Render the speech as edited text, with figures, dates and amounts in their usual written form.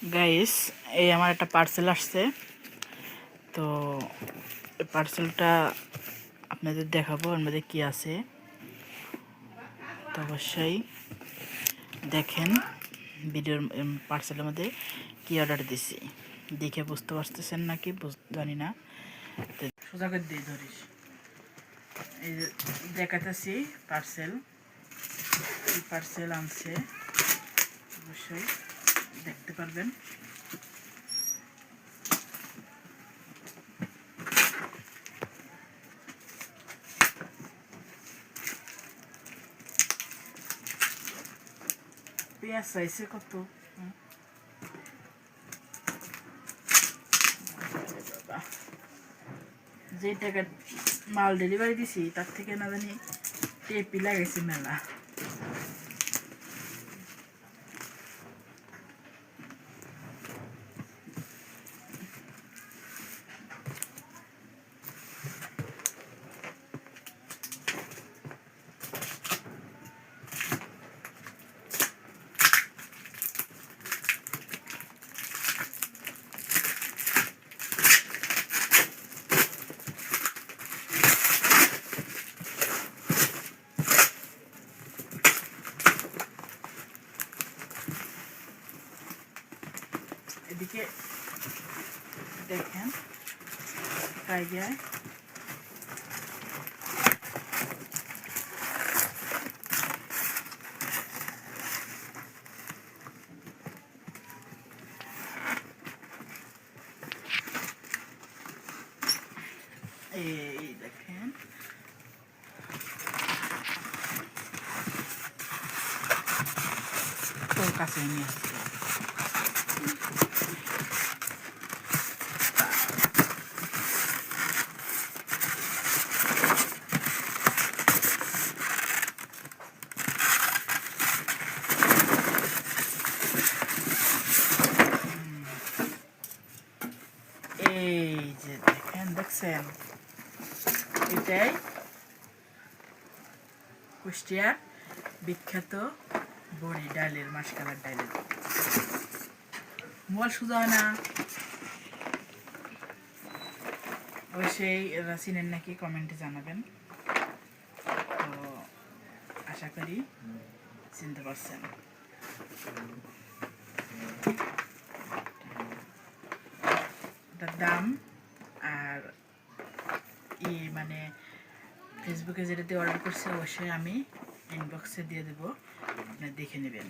Guys, এই আমার একটা পার্সেল আসছে। তো পার্সেলটা আপনাদের দেখাবো এর মধ্যে কি আছে। তো অবশ্যই দেখেন ভিডিওর পার্সেলের মধ্যে কি অর্ডার দিছি, দেখে বুঝতে পারতেছেন নাকি জানি না। তো সোজা করে দিয়ে ধরিস, এই দেখাতেছি পার্সেল। এই পার্সেল আনছে, অবশ্যই দেখতে পারবেন। পেঁয়াজ চাইছে কত, যে টাকা মাল ডেলিভারি দিছি তার থেকে না জানি টেপি লাগাইছি মেলা। এদিকে দেখেন পাই যায়, এই দেখেন তোর কাছে নিয়ে আসছে। এই যে দেখছেন, এটাই কুষ্টিয়ার বিখ্যাত বড়ি ডালের, মাসকালার ডালের। মোবাইল সোজা হয় না, অবশ্যই এরা চিনেন নাকি কমেন্টে জানাবেন। তো আশা করি চিনতে পারছেন। এটার দাম আর মানে ফেসবুকে যেটা দিয়ে অর্ডার করছে অবশ্যই আমি ইনবক্সে দিয়ে দেবো, আপনি দেখে নেবেন।